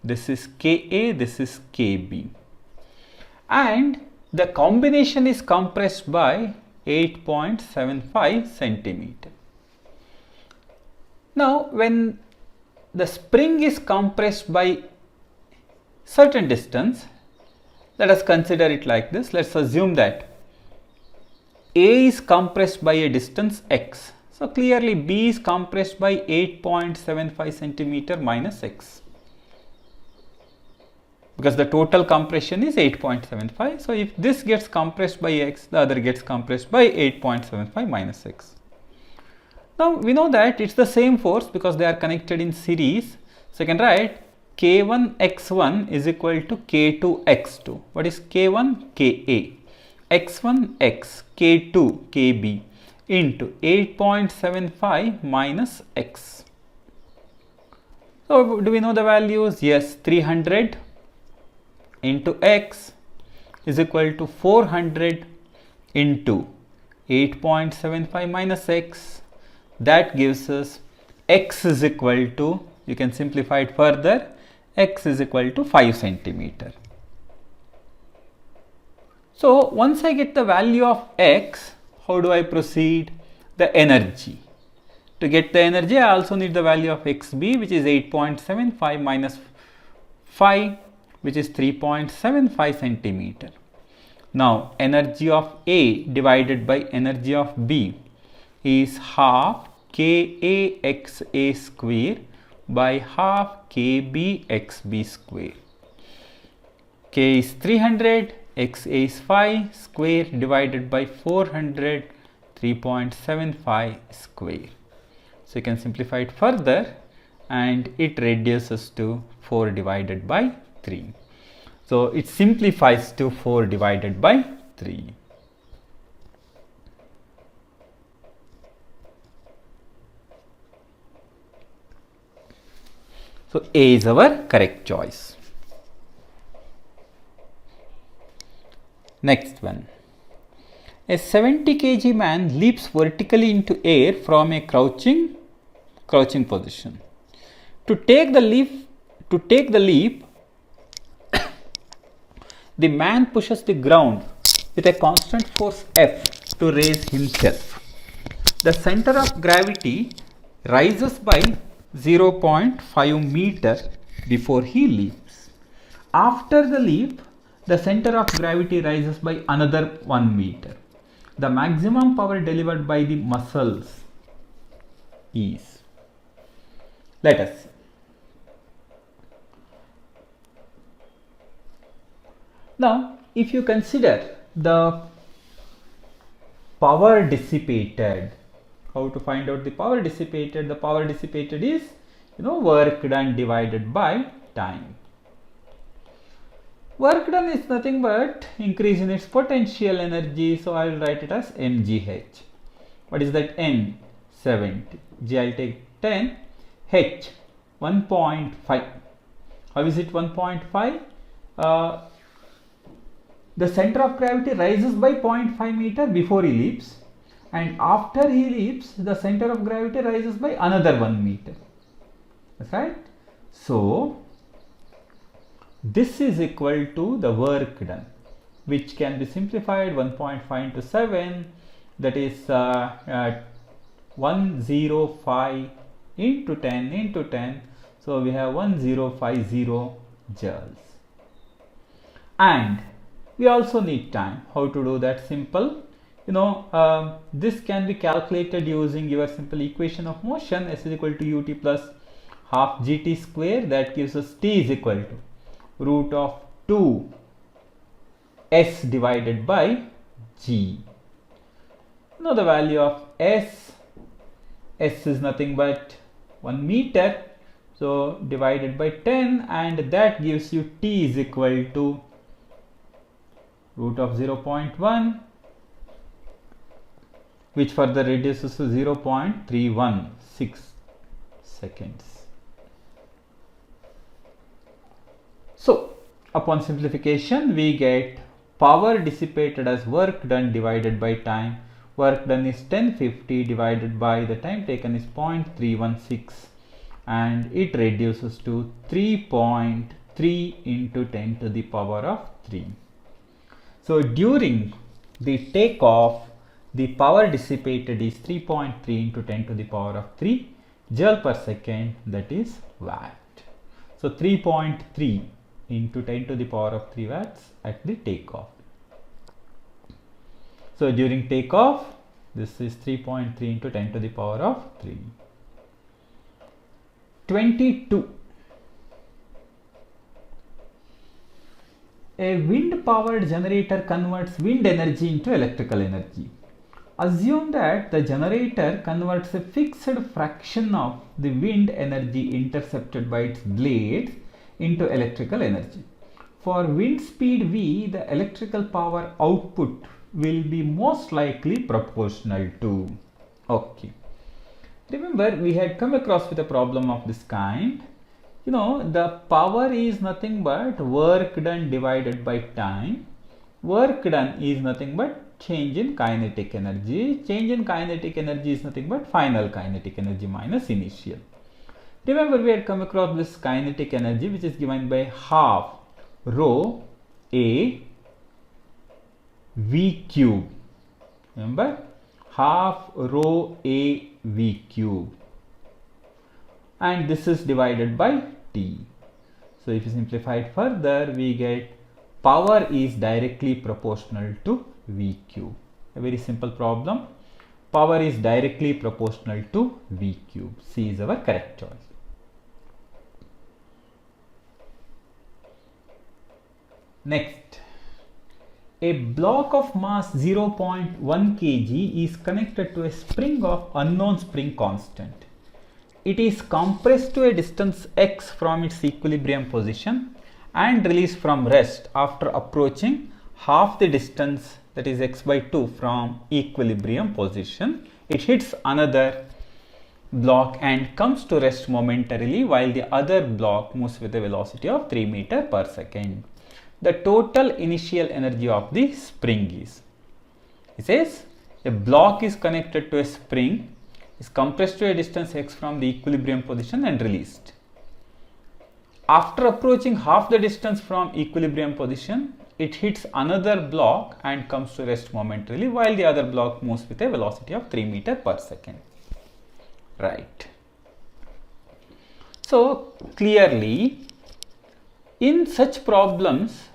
This is KA, this is KB, and the combination is compressed by 8.75 centimeter. Now when the spring is compressed by certain distance, let us consider it like this. Let's assume that A is compressed by a distance x. So clearly B is compressed by 8.75 centimeter minus x, because the total compression is 8.75. So if this gets compressed by x, the other gets compressed by 8.75 minus x. Now we know that it's the same force because they are connected in series. So I can write K1 x1 is equal to K2 x2. What is K1? Ka. X1 x, K2 Kb into 8.75 minus x. So do we know the values? Yes, 300 into x is equal to 400 into 8.75 minus x. That gives us x is equal to, you can simplify it further, x is equal to 5 centimeter. So once I get the value of x, how do I proceed? The energy. To get the energy, I also need the value of xb, which is 8.75 minus 5, which is 3.75 centimeter. Now energy of A divided by energy of B is half KAXA square by half KBXB square. K is 300, XA is 5 square divided by 400, 3.75 square. So you can simplify it further and it reduces to 4 divided by 3. So it simplifies to 4 divided by 3. So A is our correct choice. Next one. A 70 kg man leaps vertically into air from a crouching position. To take the leap, the man pushes the ground with a constant force F to raise himself. The center of gravity rises by 0.5 meter before he leaps. After the leap, the center of gravity rises by another 1 meter. The maximum power delivered by the muscles is. Let us see. Now, if you consider the power dissipated, how to find out the power dissipated? The power dissipated is work done divided by time. Work done is nothing but increase in its potential energy, so I will write it as mgh. What is that? M 70. G I will take 10. H 1.5. How is it 1.5? The center of gravity rises by 0.5 meter before he leaps, and after he leaps the center of gravity rises by another 1 meter. That's right. So this is equal to the work done, which can be simplified 1.5 into 7, that is 105 into 10 into 10. So we have 1050 joules. And we also need time. How to do that? Simple. This can be calculated using your simple equation of motion, S is equal to ut plus half gt square. That gives us t is equal to root of 2 s divided by g. Now the value of s is nothing but 1 meter, so divided by 10, and that gives you t is equal to root of 0.1, which further reduces to 0.316 seconds. So upon simplification we get power dissipated as work done divided by time. Work done is 1050 divided by the time taken is 0.316, and it reduces to 3.3 into 10 to the power of 3. So during the takeoff, the power dissipated is 3.3 into 10 to the power of 3 joule per second, that is watt. So 3.3 into 10 to the power of 3 watts at the takeoff. So during takeoff, this is 3.3 into 10 to the power of 3. 22. A wind powered generator converts wind energy into electrical energy. Assume that the generator converts a fixed fraction of the wind energy intercepted by its blades into electrical energy. For wind speed v, the electrical power output will be most likely proportional to. Okay. Remember, we had come across with a problem of this kind. The power is nothing but work done divided by time. Work done is nothing but change in kinetic energy. Change in kinetic energy is nothing but final kinetic energy minus initial. Remember, we had come across this kinetic energy, which is given by half rho a v cube. Remember, half rho a v cube, and this is divided by t. So if you simplify it further, we get power is directly proportional to v cube. A very simple problem. Power is directly proportional to v cube. C is our correct choice. Next, a block of mass 0.1 kg is connected to a spring of unknown spring constant. It is compressed to a distance x from its equilibrium position and released from rest after approaching half the distance, that is x by 2, from equilibrium position. It hits another block and comes to rest momentarily while the other block moves with a velocity of 3 meters per second. The total initial energy of the spring is, it says, a block is connected to a spring, is compressed to a distance x from the equilibrium position and released. After approaching half the distance from equilibrium position, it hits another block and comes to rest momentarily while the other block moves with a velocity of 3 meters per second. Right. So clearly, in such problems,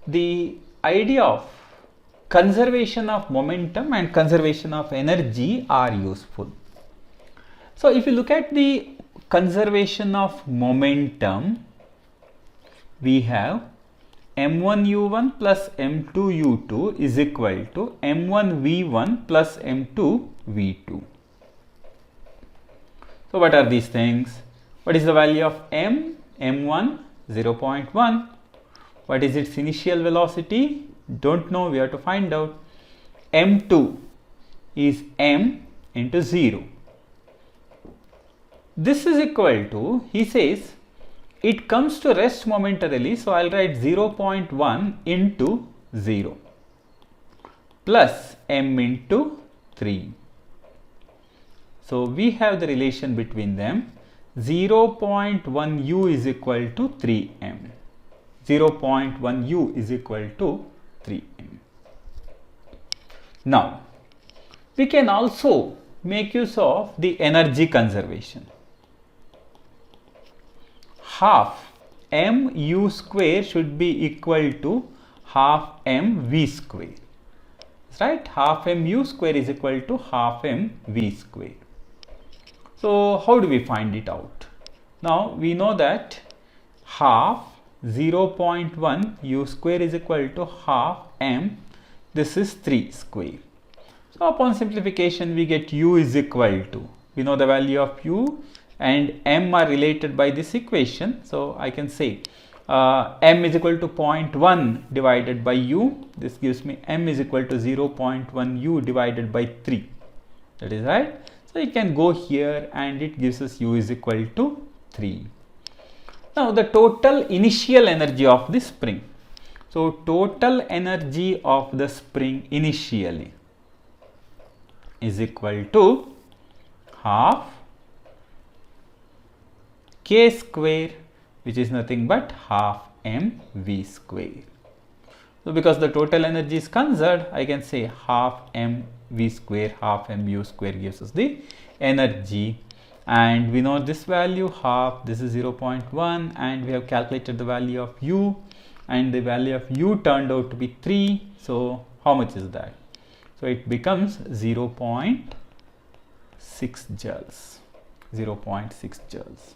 the idea of conservation of momentum and conservation of energy are useful. So if you look at the conservation of momentum, we have m1u1 plus m2u2 is equal to m1v1 plus m2v2. So what are these things? What is the value of m? m1 0.1. What is its initial velocity? Don't know, we have to find out. m2 is m into 0. This is equal to, he says, it comes to rest momentarily, so I'll write 0.1 into 0 plus m into 3. So we have the relation between them. 0.1 u is equal to 3m. 0.1 u is equal to 3m. Now, we can also make use of the energy conservation. Half mu square should be equal to half mv square. Right? Half mu square is equal to half mv square. So how do we find it out? Now we know that half 0.1 u square is equal to half m. This is 3 square. So upon simplification we get u is equal to, we know the value of u and m are related by this equation. So I can say m is equal to 0.1 divided by u. This gives me m is equal to 0.1 u divided by 3. That is right. So you can go here and it gives us u is equal to 3. Now the total initial energy of the spring. So total energy of the spring initially is equal to half k square, which is nothing but half mv square. So because the total energy is conserved, I can say half mv square, half mu square gives us the energy, and we know this value half, this is 0.1, and we have calculated the value of u, and the value of u turned out to be 3. So how much is that? So it becomes 0.6 joules. 0.6 joules.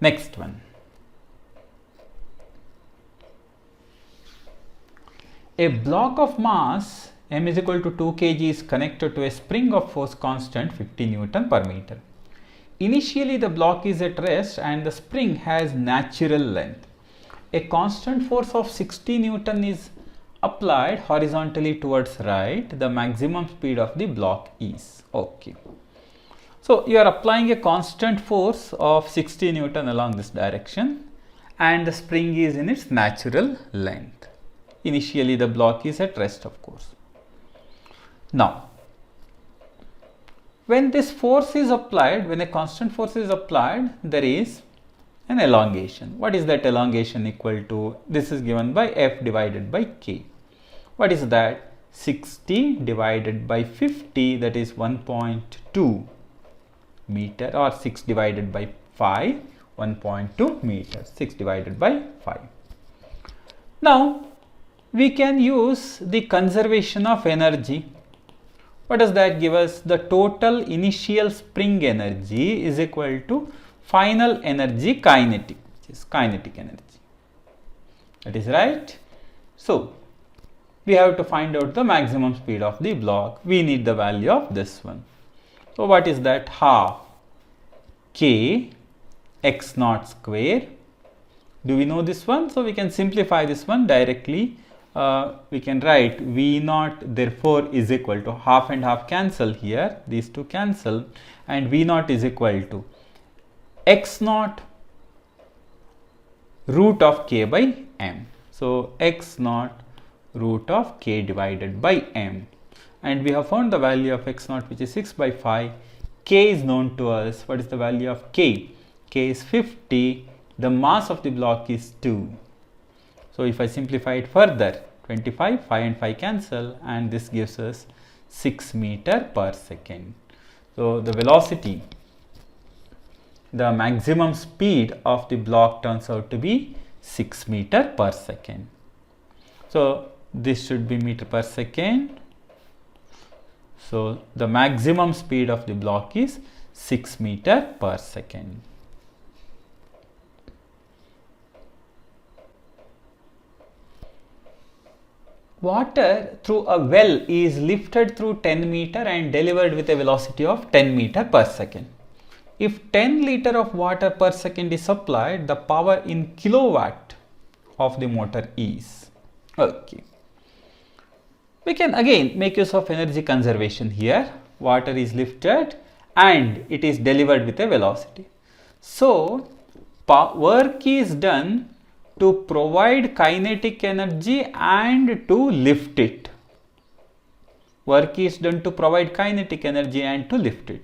Next one. A block of mass m is equal to 2 kg is connected to a spring of force constant 50 Newton per meter. Initially the block is at rest and the spring has natural length. A constant force of 60 Newton is applied horizontally towards right. The maximum speed of the block is, okay. So you are applying a constant force of 60 Newton along this direction and the spring is in its natural length. Initially the block is at rest, of course. Now, when this force is applied, when a constant force is applied, there is an elongation. What is that elongation equal to? This is given by f divided by k. What is that? 60 divided by 50, that is 1.2 meter, or 6 divided by 5, 1.2 meters, 6 divided by 5. Now we can use the conservation of energy. What does that give us? The total initial spring energy is equal to final energy kinetic, which is kinetic energy. That is right. So we have to find out the maximum speed of the block. We need the value of this one. So what is that? Half k x naught square. Do we know this one? So we can simplify this one directly. We can write v naught therefore is equal to, half and half cancel here, these two cancel, and v naught is equal to x naught root of k by m. So x naught root of k divided by m, and we have found the value of x naught, which is 6 by 5. K is known to us. What is the value of k? K is 50. The mass of the block is 2. So if I simplify it further, 25, 5 and 5 cancel, and this gives us 6 meter per second. So the velocity, the maximum speed of the block turns out to be 6 meter per second. So this should be meter per second. So the maximum speed of the block is 6 meter per second. water through a well is lifted through 10 meter and delivered with a velocity of 10 meter per second. If 10 liter of water per second is supplied, the power in kilowatt of the motor is. Okay. We can again make use of energy conservation here. Water is lifted and it is delivered with a velocity. So, work is done to provide kinetic energy and to lift it. Work is done to provide kinetic energy and to lift it.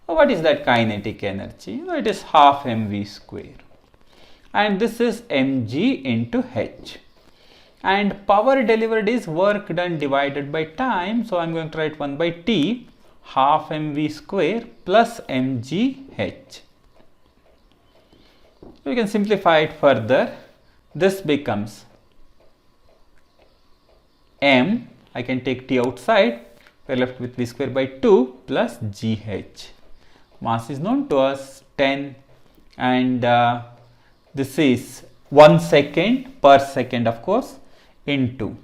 What is that kinetic energy? It is half mv square. And this is mg into h. And power delivered is work done divided by time. So, I am going to write 1 by t, half mv square plus mgh. We can simplify it further. This becomes m, I can take t outside, we are left with v square by 2 plus gh. Mass is known to us, 10, and this is 1 second per second, of course, into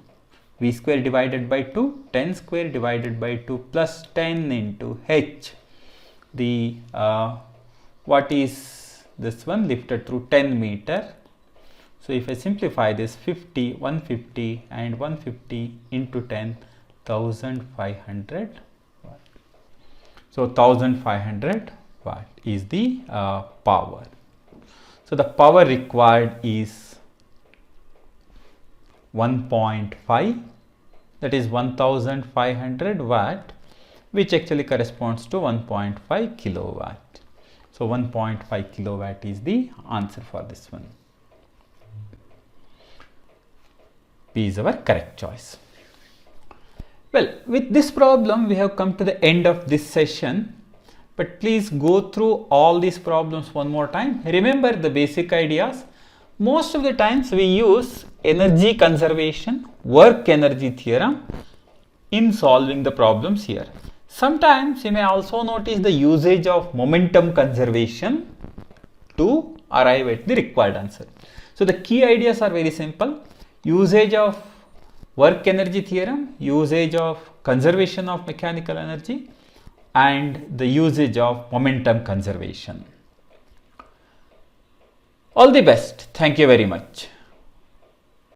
v square divided by 2, 10 square divided by 2 plus 10 into h. The what is this one? Lifted through 10 meter. So, if I simplify this, 50, 150 and 150 into 10, 1500 watt. So, 1500 watt is the power. So, the power required is 1.5, that is 1500 watt, which actually corresponds to 1.5 kilowatt. So, 1.5 kilowatt is the answer for this one. B is our correct choice. Well, with this problem, we have come to the end of this session. But please go through all these problems one more time. Remember the basic ideas. Most of the times we use energy conservation, work energy theorem in solving the problems here. Sometimes you may also notice the usage of momentum conservation to arrive at the required answer. So, the key ideas are very simple. Usage of work energy theorem, usage of conservation of mechanical energy, and the usage of momentum conservation. All the best. Thank you very much.